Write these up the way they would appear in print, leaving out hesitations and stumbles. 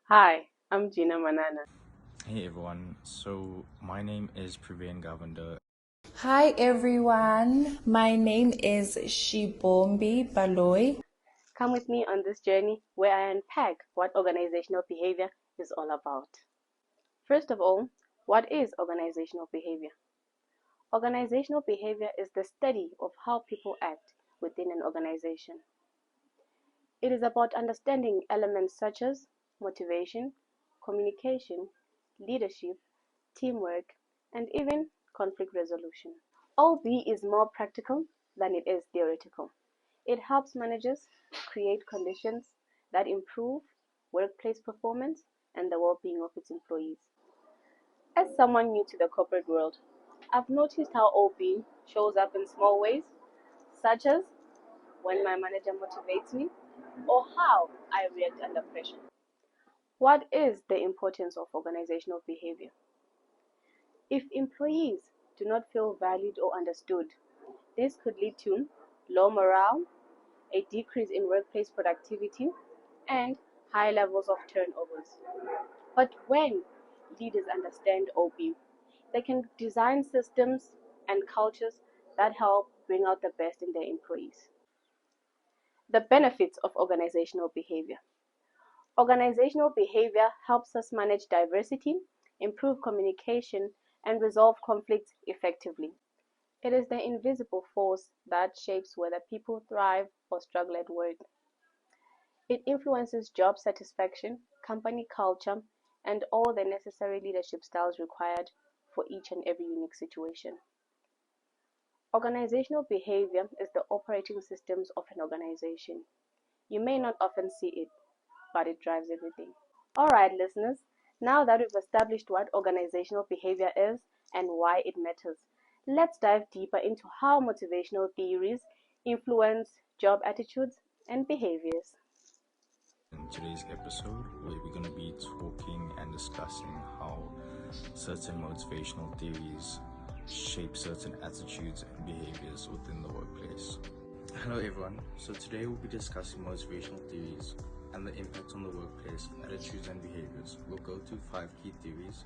Hi, I'm Gina Manana. Hey everyone, so my name is Praveen Gavanda. Hi everyone, my name is Shibombi Baloy. Come with me on this journey where I unpack what organizational behavior is all about. First of all, what is organizational behavior? Organizational behavior is the study of how people act within an organization. It is about understanding elements such as motivation, communication, leadership, teamwork, and even conflict resolution. OB is more practical than it is theoretical. It helps managers create conditions that improve workplace performance and the well-being of its employees. As someone new to the corporate world, I've noticed how OB shows up in small ways, such as when my manager motivates me or how I react under pressure. What is the importance of organizational behavior? If employees do not feel valued or understood, this could lead to low morale, a decrease in workplace productivity, and high levels of turnovers. But when leaders understand OB, they can design systems and cultures that help bring out the best in their employees. The benefits of organizational behavior. Organizational behavior helps us manage diversity, improve communication, and resolve conflicts effectively. It is the invisible force that shapes whether people thrive or struggle at work. It influences job satisfaction, company culture, and all the necessary leadership styles required for each and every unique situation. Organizational behavior is the operating systems of an organization. You may not often see it, but it drives everything. All right, listeners, now that we've established what organizational behavior is and why it matters, let's dive deeper into how motivational theories influence job attitudes and behaviors. In today's episode, where we're going to be talking and discussing how certain motivational theories shape certain attitudes and behaviors within the workplace. Hello everyone, so today we'll be discussing motivational theories and the impact on the workplace, attitudes and behaviors. We'll go through 5 key theories.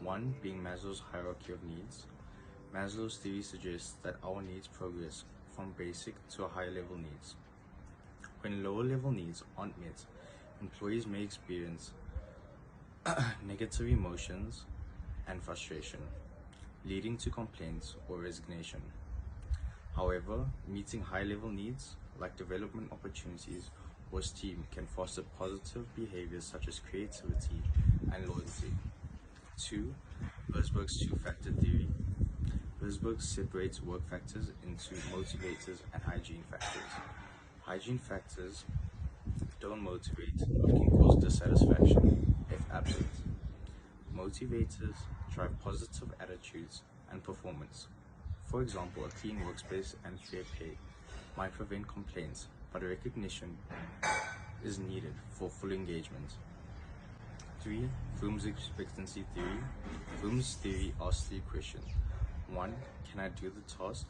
One being Maslow's hierarchy of needs. Maslow's theory suggests that our needs progress from basic to higher level needs. When lower level needs aren't met, employees may experience negative emotions and frustration, leading to complaints or resignation. However, meeting high level needs like development opportunities or esteem can foster positive behaviors such as creativity and loyalty. 2. Herzberg's two-factor theory. Herzberg separates work factors into motivators and hygiene factors. Hygiene factors don't motivate but can cause dissatisfaction if absent. Motivators drive positive attitudes and performance. For example, a clean workspace and fair pay might prevent complaints, but recognition is needed for full engagement. 3. Vroom's expectancy theory. Vroom's theory asks 3 questions. 1. Can I do the task?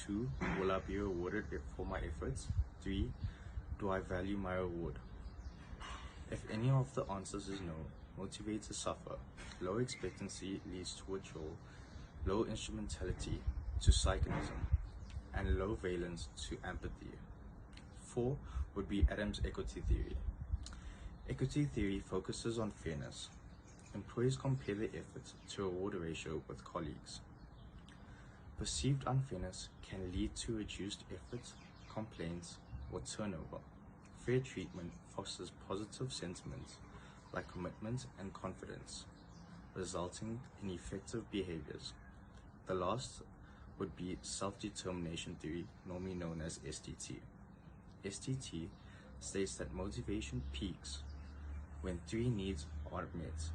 2. Will I be rewarded for my efforts? 3. Do I value my reward? If any of the answers is no, motivators suffer. Low expectancy leads to withdrawal, low instrumentality to psychonism, and low valence to empathy. 4 would be Adams' equity theory. Equity theory focuses on fairness. Employees compare their efforts to reward ratio with colleagues. Perceived unfairness can lead to reduced efforts, complaints, or turnover. Fair treatment fosters positive sentiments like commitment and confidence, resulting in effective behaviors. The last would be self-determination theory, normally known as SDT. SDT states that motivation peaks when 3 needs are met: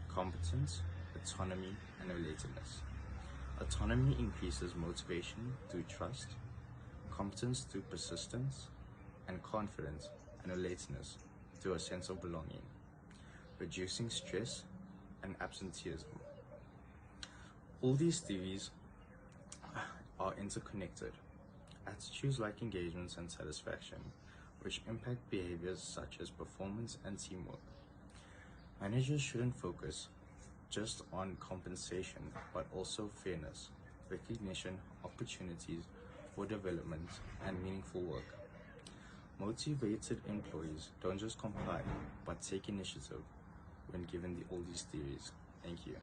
competence, autonomy, and relatedness. Autonomy increases motivation through trust, competence through persistence, and confidence and relatedness through a sense of belonging, reducing stress and absenteeism. All these theories are interconnected. Attitudes like engagements and satisfaction, which impact behaviors such as performance and teamwork. Managers shouldn't focus just on compensation, but also fairness, recognition, opportunities for development, and meaningful work. Motivated employees don't just comply, but take initiative when given all these theories. Thank you.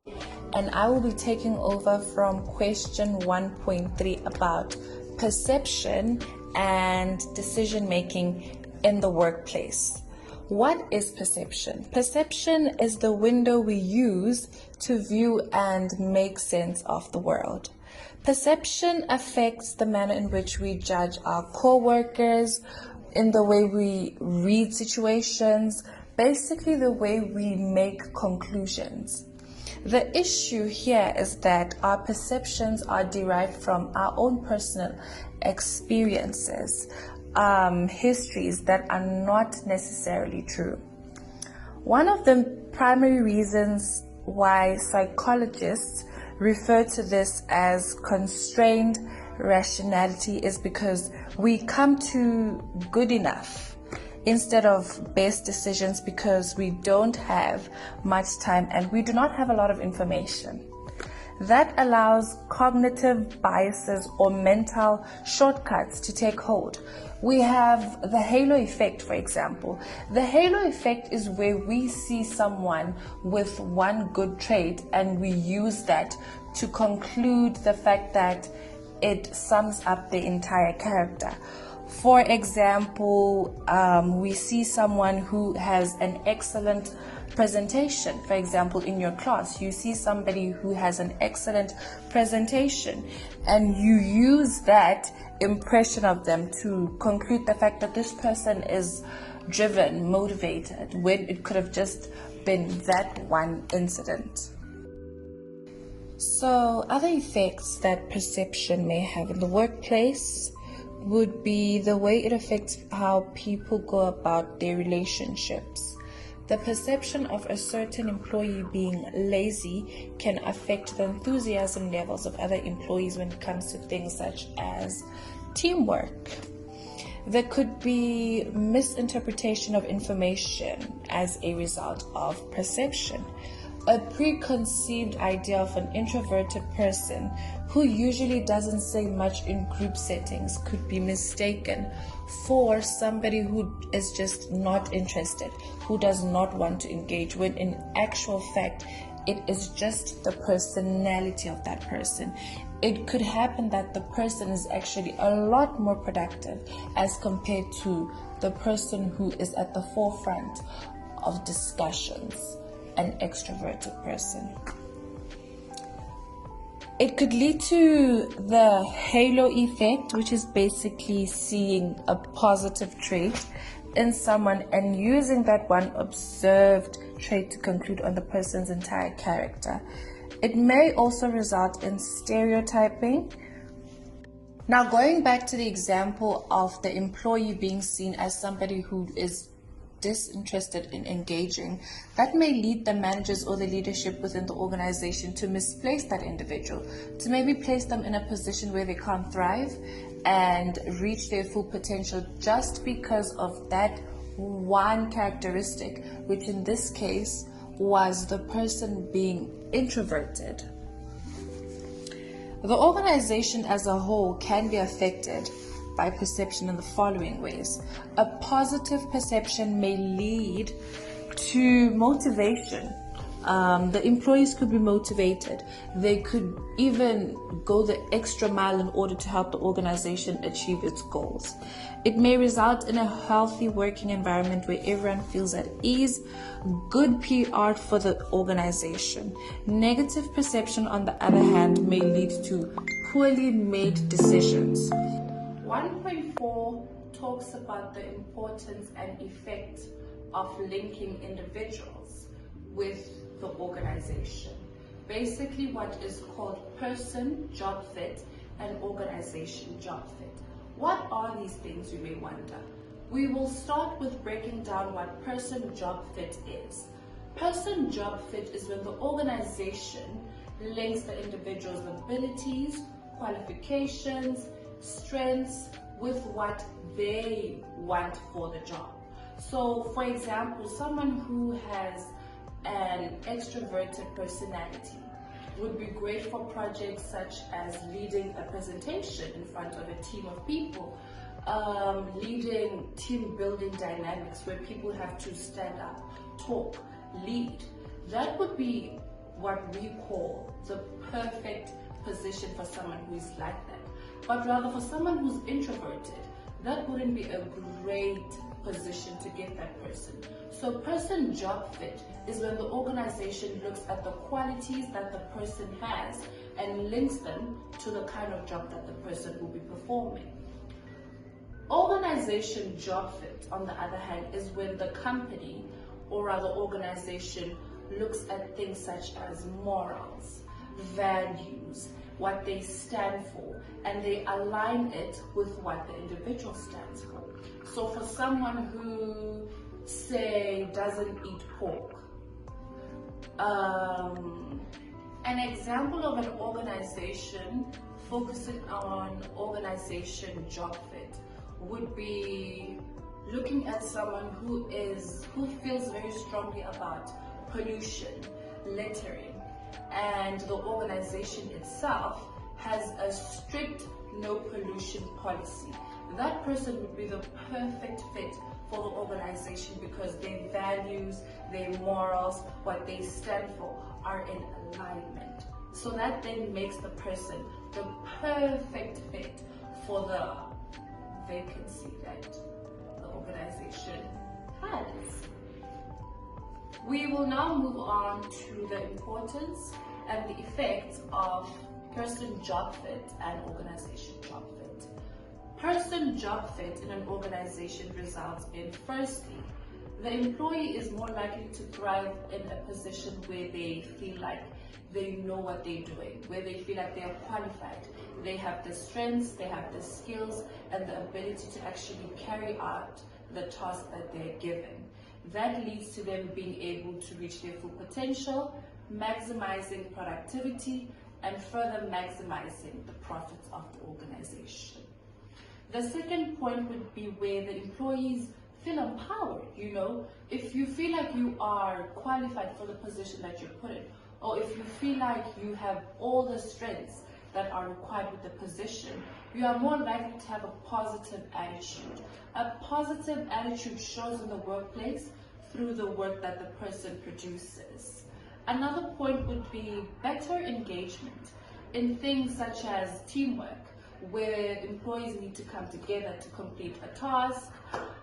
And I will be taking over from question 1.3 about perception and decision making in the workplace. What is perception? Perception is the window we use to view and make sense of the world. Perception affects the manner in which we judge our co-workers, in the way we read situations, basically the way we make conclusions. The issue here is that our perceptions are derived from our own personal experiences, histories that are not necessarily true. One of the primary reasons why psychologists refer to this as constrained rationality is because we come to good enough instead of best decisions because we don't have much time and we do not have a lot of information. That allows cognitive biases or mental shortcuts to take hold. We have the halo effect, for example. The halo effect is where we see someone with one good trait and we use that to conclude the fact that it sums up the entire character. For example, we see someone who has an excellent presentation. For example, in your class, you see somebody who has an excellent presentation and you use that impression of them to conclude the fact that this person is driven, motivated, when it could have just been that one incident. So, other effects that perception may have in the workplace would be the way it affects how people go about their relationships. The perception of a certain employee being lazy can affect the enthusiasm levels of other employees when it comes to things such as teamwork. There could be misinterpretation of information as a result of perception. A preconceived idea of an introverted person who usually doesn't say much in group settings could be mistaken for somebody who is just not interested, who does not want to engage, when in actual fact it is just the personality of that person. It could happen that the person is actually a lot more productive as compared to the person who is at the forefront of discussions, an extroverted person. It could lead to the halo effect, which is basically seeing a positive trait in someone and using that one observed trait to conclude on the person's entire character. It may also result in stereotyping. Now, going back to the example of the employee being seen as somebody who is disinterested in engaging, that may lead the managers or the leadership within the organization to misplace that individual, to maybe place them in a position where they can't thrive and reach their full potential just because of that one characteristic, which in this case was the person being introverted. The organization as a whole can be affected by perception in the following ways. A positive perception may lead to motivation. The employees could be motivated. They could even go the extra mile in order to help the organization achieve its goals. It may result in a healthy working environment where everyone feels at ease, good PR for the organization. Negative perception, on the other hand, may lead to poorly made decisions. 1.4 talks about the importance and effect of linking individuals with the organization. Basically what is called person job fit and organization job fit. What are these things, you may wonder? We will start with breaking down what person job fit is. Person job fit is when the organization links the individual's abilities, qualifications, strengths with what they want for the job. So, for example, someone who has an extroverted personality would be great for projects such as leading a presentation in front of a team of people, leading team building dynamics where people have to stand up, talk, lead. That would be what we call the perfect position for someone who is like that. But rather for someone who's introverted, that wouldn't be a great position to get that person. So person job fit is when the organization looks at the qualities that the person has and links them to the kind of job that the person will be performing. Organization job fit, on the other hand, is when the company or rather organization looks at things such as morals, values, what they stand for, and they align it with what the individual stands for. So for someone who, say, doesn't eat pork, an example of an organization focusing on organization job fit would be looking at someone who feels very strongly about pollution, littering, and the organization itself has a strict no pollution policy. That person would be the perfect fit for the organization because their values, their morals, what they stand for are in alignment. So that then makes the person the perfect fit for the vacancy that the organization has. We will now move on to the importance and the effects of person job fit and organization job fit. Person job fit in an organization results in, firstly, the employee is more likely to thrive in a position where they feel like they know what they're doing, where they feel like they are qualified, they have the strengths, they have the skills, and the ability to actually carry out the task that they're given. That leads to them being able to reach their full potential, maximizing productivity, and further maximizing the profits of the organization. The second point would be where the employees feel empowered. If you feel like you are qualified for the position that you're put in, or if you feel like you have all the strengths that are required with the position, you are more likely to have a positive attitude. A positive attitude shows in the workplace through the work that the person produces. Another point would be better engagement in things such as teamwork, where employees need to come together to complete a task,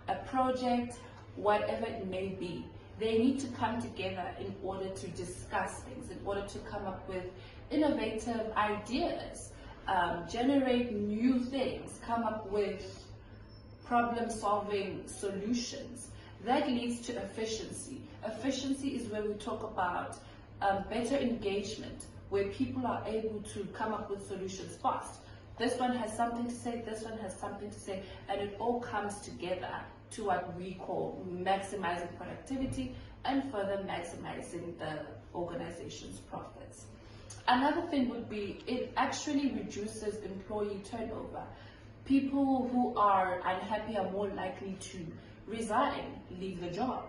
a project, whatever it may be. They need to come together in order to discuss things, in order to come up with innovative ideas, generate new things, come up with problem-solving solutions. That leads to efficiency. Efficiency is where we talk about better engagement, where people are able to come up with solutions fast. This one has something to say, this one has something to say, and it all comes together to what we call maximizing productivity and further maximizing the organization's profits. Another thing would be it actually reduces employee turnover. People who are unhappy are more likely to resign, leave the job.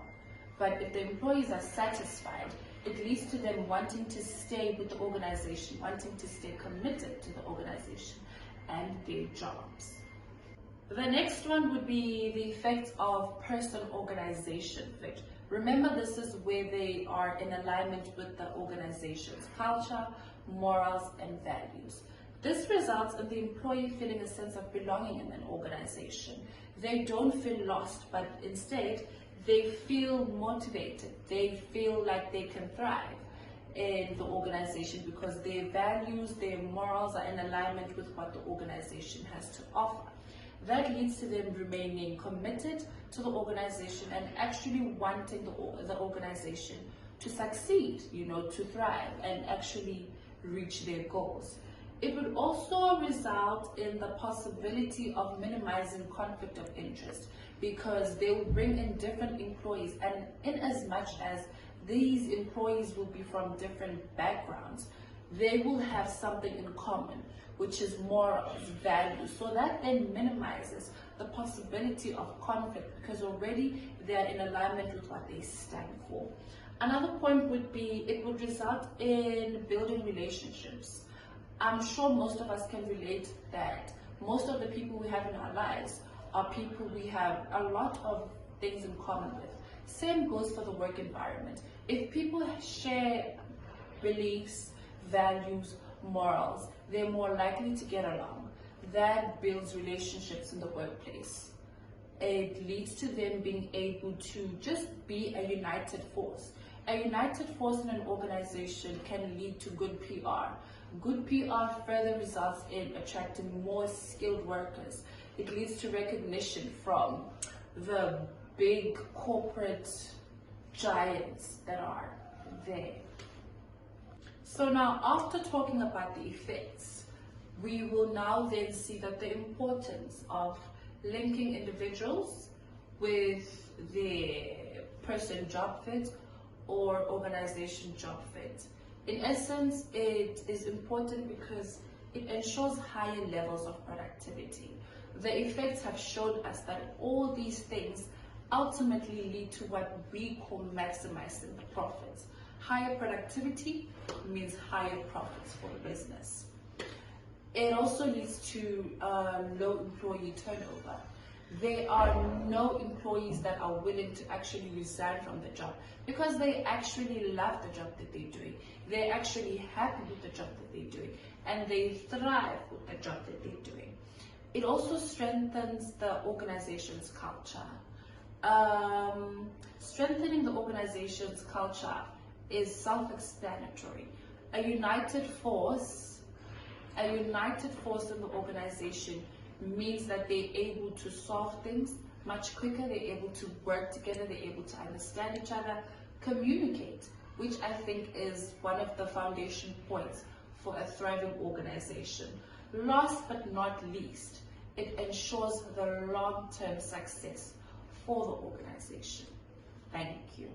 But if the employees are satisfied, it leads to them wanting to stay with the organization, wanting to stay committed to the organization and their jobs. The next one would be the effect of person-organization fit. Remember, this is where they are in alignment with the organization's culture, morals, and values. This results in the employee feeling a sense of belonging in an organization. They don't feel lost, but instead, they feel motivated. They feel like they can thrive in the organization because their values, their morals are in alignment with what the organization has to offer. That leads to them remaining committed to the organization and actually wanting the organization to succeed, to thrive and actually reach their goals. It would also result in the possibility of minimizing conflict of interest because they will bring in different employees, and in as much as these employees will be from different backgrounds, they will have something in common, which is morals, values. So that then minimizes the possibility of conflict because already they are in alignment with what they stand for. Another point would be it would result in building relationships. I'm sure most of us can relate that most of the people we have in our lives are people we have a lot of things in common with. Same goes for the work environment. If people share beliefs, values, morals, they're more likely to get along. That builds relationships in the workplace. It leads to them being able to just be a united force. A united force in an organization can lead to good PR. Good PR further results in attracting more skilled workers. It leads to recognition from the big corporate giants that are there. So now, after talking about the effects, we will now then see that the importance of linking individuals with their person job fit or organization job fit. In essence, it is important because it ensures higher levels of productivity. The effects have showed us that all these things ultimately lead to what we call maximizing the profits. Higher productivity means higher profits for the business. It also leads to low employee turnover. There are no employees that are willing to actually resign from the job because they actually love the job that they're doing. They're actually happy with the job that they're doing and they thrive with the job that they're doing. It also strengthens the organization's culture. Strengthening the organization's culture is self-explanatory. A united force in the organization means that they're able to solve things much quicker, they're able to work together, they're able to understand each other, communicate, which I think is one of the foundation points for a thriving organization. Last but not least, it ensures the long-term success for the organization. Thank you.